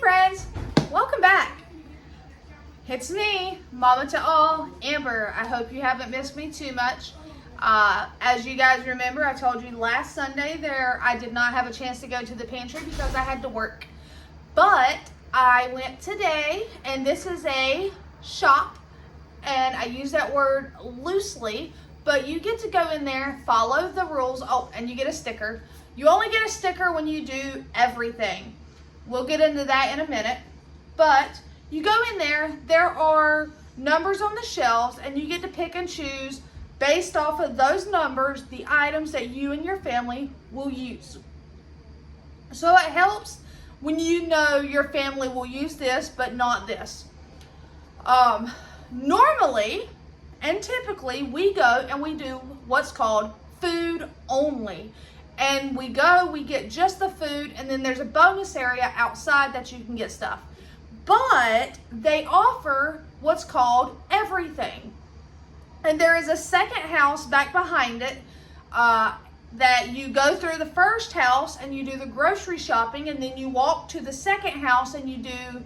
friends, welcome back. It's me, Mama to all, Amber. I hope you haven't missed me too much. As you guys remember, I told you last Sunday I did not have a chance to go to the pantry because I had to work. But I went today, and this is a shop, and I use that word loosely, but you get to go in there, follow the rules. Oh, and you get a sticker. You only get a sticker when you do everything. We'll get into that in a minute. But you go in there, there are numbers on the shelves, and you get to pick and choose based off of those numbers the items that you and your family will use. So it helps when you know your family will use this but not this. Normally and typically we go and we do what's called food only. And we get just the food, and then there's a bonus area outside that you can get stuff. But they offer what's called everything. And there is a second house back behind it that you go through the first house and you do the grocery shopping, and then you walk to the second house and you do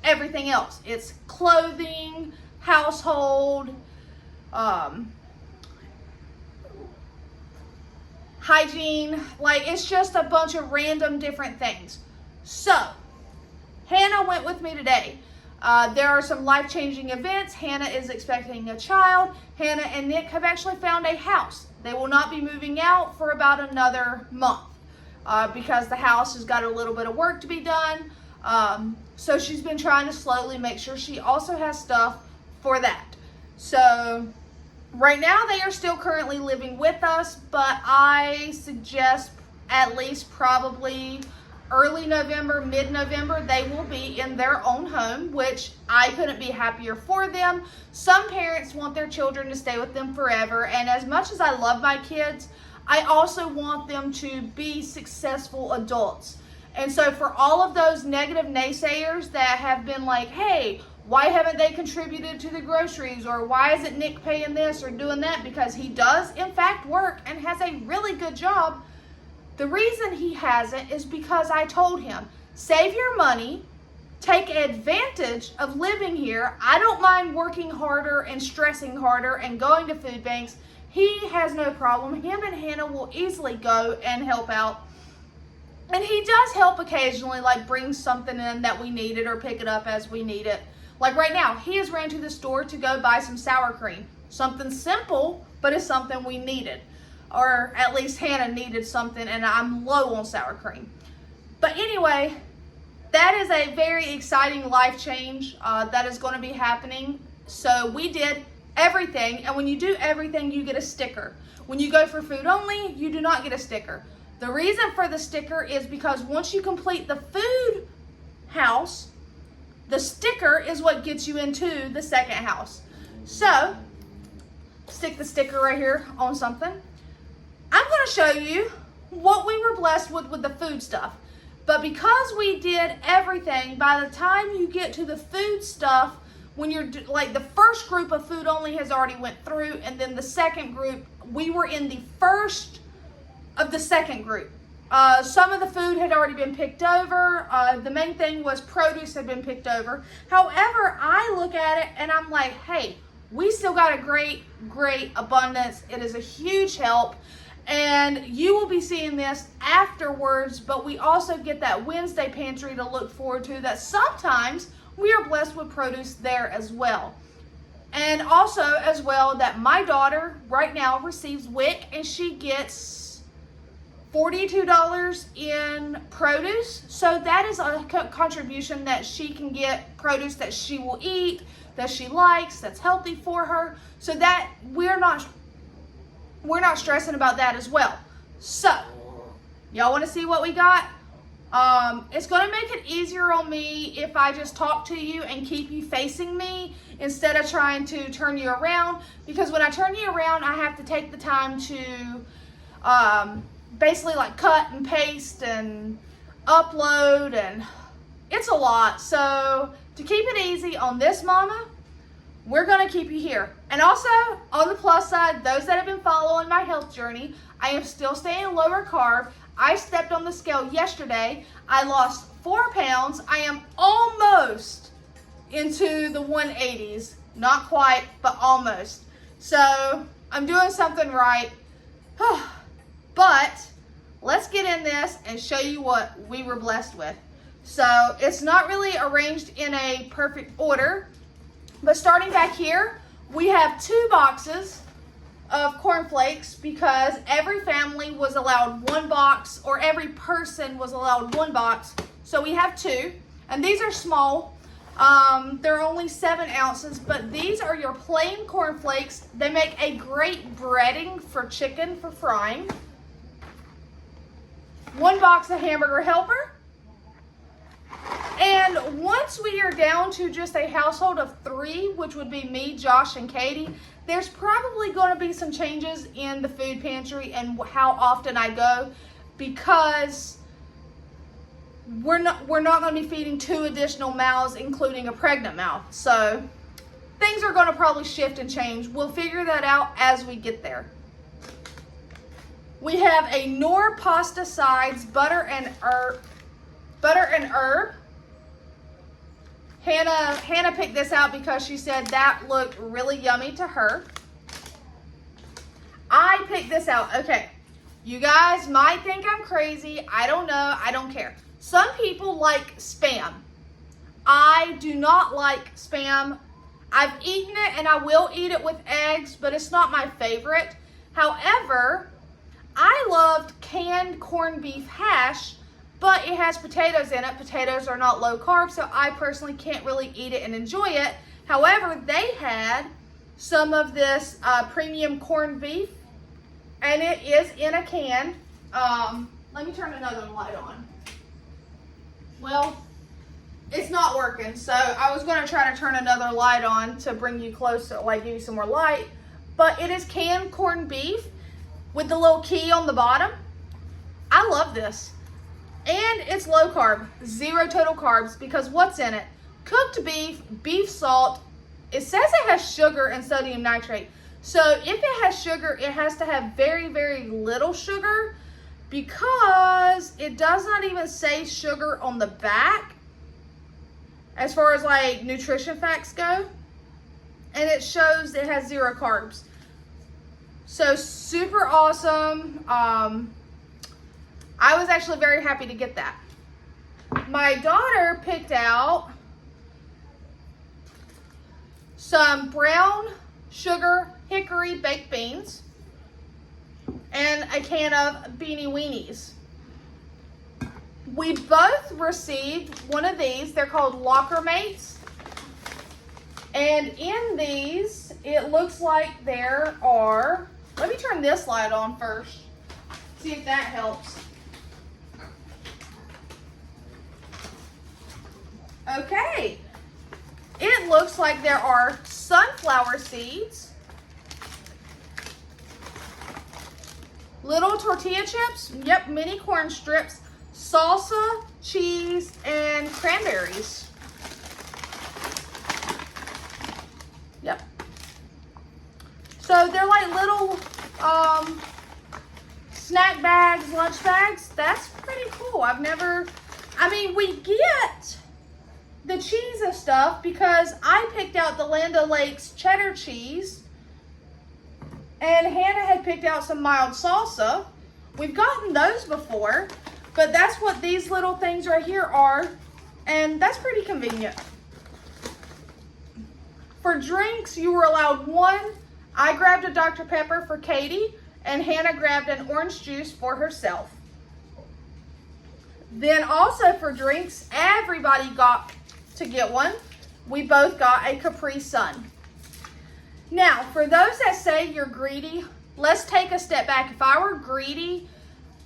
everything else. It's clothing, household, hygiene, like it's just a bunch of random different things. So, Hannah went with me today. There are some life-changing events. Hannah is expecting a child. Hannah and Nick have actually found a house. They will not be moving out for about another month because the house has got a little bit of work to be done. So she's been trying to slowly make sure she also has stuff for that. So right now they are still currently living with us, but I suggest at least probably early November, mid-November, they will be in their own home, which I couldn't be happier for them. Some parents want their children to stay with them forever, and as much as I love my kids, I also want them to be successful adults. And so for all of those negative naysayers that have been like, hey, why haven't they contributed to the groceries, or why isn't Nick paying this or doing that? Because he does in fact work and has a really good job. The reason he hasn't is because I told him, save your money, take advantage of living here. I don't mind working harder and stressing harder and going to food banks. He has no problem. Him and Hannah will easily go and help out. And he does help occasionally, like bring something in that we needed or pick it up as we need it. Like right now, he has ran to the store to go buy some sour cream. Something simple, but it's something we needed. Or at least Hannah needed something, and I'm low on sour cream. But anyway, that is a very exciting life change that is going to be happening. So we did everything, and when you do everything, you get a sticker. When you go for food only, you do not get a sticker. The reason for the sticker is because once you complete the food house, the sticker is what gets you into the second house. So, stick the sticker right here on something. I'm going to show you what we were blessed with the food stuff. But because we did everything, by the time you get to the food stuff, when you're like the first group of food only has already went through, and then the second group, we were in the first of the second group. Some of the food had already been picked over. The main thing was produce had been picked over. However, I look at it and I'm like, hey, we still got a great abundance. It is a huge help. And you will be seeing this afterwards, but we also get that Wednesday pantry to look forward to, that sometimes we are blessed with produce there as well. And also as well that my daughter right now receives WIC, and she gets $42 in produce. So that is a contribution that she can get, produce that she will eat, that she likes, that's healthy for her, so that we're not stressing about that as well. So, y'all want to see what we got? It's going to make it easier on me if I just talk to you and keep you facing me instead of trying to turn you around, because when I turn you around, I have to take the time to basically like cut and paste and upload, and it's a lot. So to keep it easy on this mama, we're going to keep you here. And also, on the plus side, those that have been following my health journey, I am still staying lower carb. I stepped on the scale yesterday. I lost 4 pounds. I am almost into the 180s. Not quite, but almost. So I'm doing something right. But let's get in this and show you what we were blessed with. So it's not really arranged in a perfect order, but starting back here, we have 2 boxes of cornflakes because every family was allowed 1 box, or every person was allowed 1 box. So we have 2, and these are small. They're only 7 ounces, but these are your plain cornflakes. They make a great breading for chicken for frying. 1 box of hamburger helper. And once we are down to just a household of 3, which would be me, Josh, and Katie, there's probably going to be some changes in the food pantry and how often I go, because we're not going to be feeding 2 additional mouths, including a pregnant mouth. So things are going to probably shift and change. We'll figure that out as we get there. We have a Knorr pasta sides, butter and herb. Hannah picked this out because she said that looked really yummy to her. I picked this out. Okay, you guys might think I'm crazy. I don't know. I don't care. Some people like Spam. I do not like Spam. I've eaten it and I will eat it with eggs, but it's not my favorite. However, I loved canned corned beef hash, but it has potatoes in it. Potatoes are not low carb, so I personally can't really eat it and enjoy it. However, they had some of this premium corned beef, and it is in a can. Let me turn another light on. Well, it's not working, so I was going to try to turn another light on to bring you closer, like give you some more light. But it is canned corned beef with the little key on the bottom. I love this. And it's low carb, 0 total carbs, because what's in it? Cooked beef, beef salt. It says it has sugar and sodium nitrate. So if it has sugar, it has to have very, very little sugar, because it does not even say sugar on the back as far as like nutrition facts go. And it shows it has 0 carbs. So super awesome. I was actually very happy to get that. My daughter picked out some brown sugar hickory baked beans and a can of Beanie Weenies. We both received one of these. They're called Locker Mates. And in these, it looks like there are, let me turn this light on first, see if that helps. Okay, it looks like there are sunflower seeds, little tortilla chips, yep, mini corn strips, salsa, cheese, and cranberries. Yep. So they're like little snack bags, lunch bags. That's pretty cool. We get the cheese and stuff because I picked out the Land O'Lakes cheddar cheese and Hannah had picked out some mild salsa. We've gotten those before, but that's what these little things right here are, and that's pretty convenient. For drinks, you were allowed 1. I grabbed a Dr. Pepper for Katie, and Hannah grabbed an orange juice for herself. Then also for drinks, everybody got to get one. We both got a Capri Sun. Now, for those that say you're greedy, let's take a step back. If I were greedy,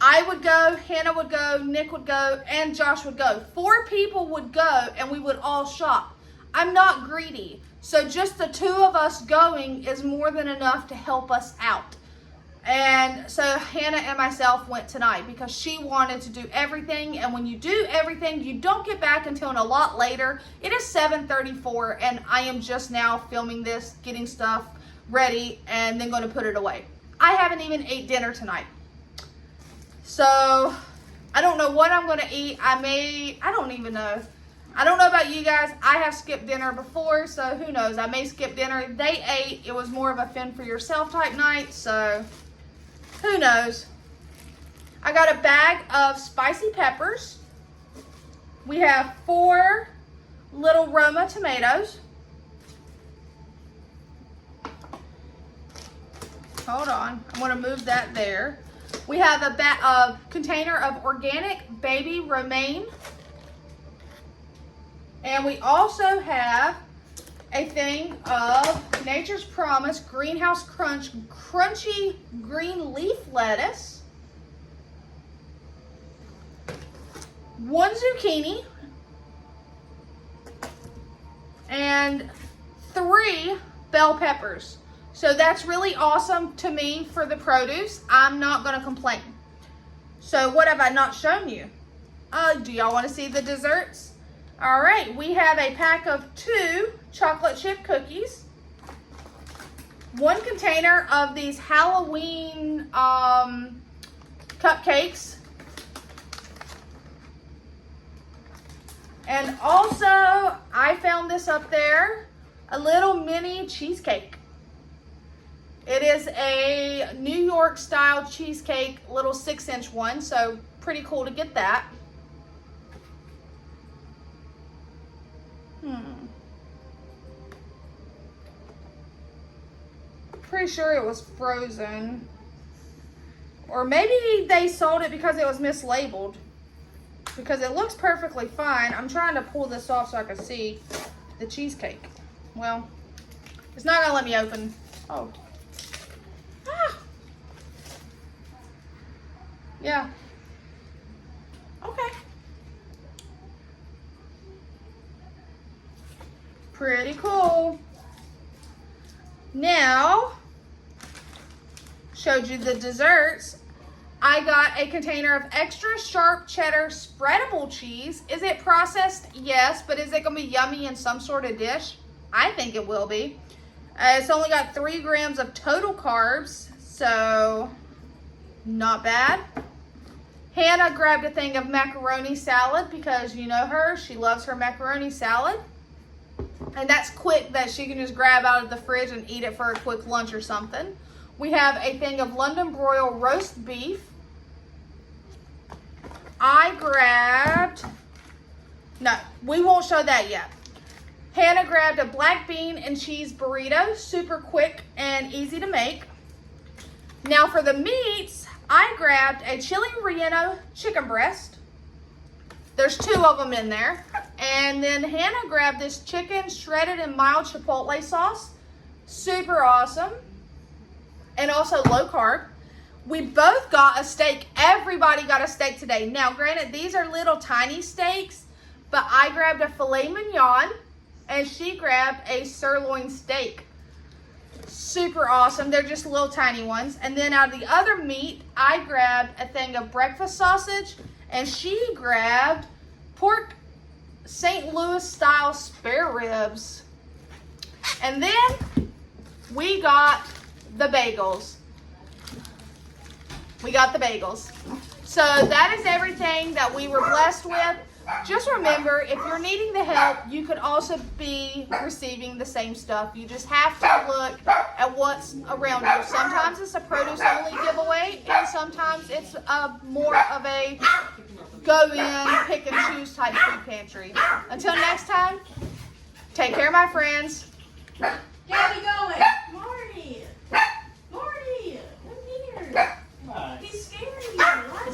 I would go, Hannah would go, Nick would go, and Josh would go. 4 people would go, and we would all shop. I'm not greedy. So just the 2 of us going is more than enough to help us out. And so Hannah and myself went tonight because she wanted to do everything. And when you do everything, you don't get back until a lot later. It is 7:34 and I am just now filming this, getting stuff ready, and then going to put it away. I haven't even ate dinner tonight. So I don't know what I'm going to eat. I don't even know. I don't know about you guys. I have skipped dinner before, so who knows? I may skip dinner. They ate. It was more of a fend for yourself type night, so who knows? I got a bag of spicy peppers. We have 4 little Roma tomatoes. Hold on. I'm going to move that there. We have a container of organic baby romaine. And we also have a thing of Nature's Promise Greenhouse Crunch crunchy green leaf lettuce. 1 zucchini. And 3 bell peppers. So that's really awesome to me for the produce. I'm not going to complain. So what have I not shown you? Do y'all want to see the desserts? All right, we have a pack of 2 chocolate chip cookies. 1 container of these Halloween cupcakes. And also, I found this up there, a little mini cheesecake. It is a New York style cheesecake, little 6-inch one, so pretty cool to get that. Pretty sure it was frozen. Or maybe they sold it because it was mislabeled. Because it looks perfectly fine. I'm trying to pull this off so I can see the cheesecake. Well, it's not gonna let me open. Oh. Ah. Yeah. Okay. Pretty cool. Now, showed you the desserts. I got a container of extra sharp cheddar spreadable cheese. Is it processed? Yes, but is it gonna be yummy in some sort of dish? I think it will be. It's only got 3 grams of total carbs, so not bad. Hannah grabbed a thing of macaroni salad because you know her, she loves her macaroni salad. And that's quick, that she can just grab out of the fridge and eat it for a quick lunch or something. We have a thing of London broil roast beef. I grabbed, no, we won't show that yet. Hannah grabbed a black bean and cheese burrito, super quick and easy to make. Now for the meats, I grabbed a chili relleno chicken breast. There's 2 of them in there. And then Hannah grabbed this chicken shredded in mild chipotle sauce. Super awesome. And also low carb. We both got a steak. Everybody got a steak today. Now, granted, these are little tiny steaks, but I grabbed a filet mignon and she grabbed a sirloin steak. Super awesome. They're just little tiny ones. And then out of the other meat, I grabbed a thing of breakfast sausage and she grabbed pork St. Louis style spare ribs. And then we got the bagels. We got the bagels. So that is everything that we were blessed with. Just remember, if you're needing the help, you could also be receiving the same stuff. You just have to look at what's around you. Sometimes it's a produce only giveaway, and sometimes it's more of a go in, pick and choose type food pantry. Until next time, take care, my friends.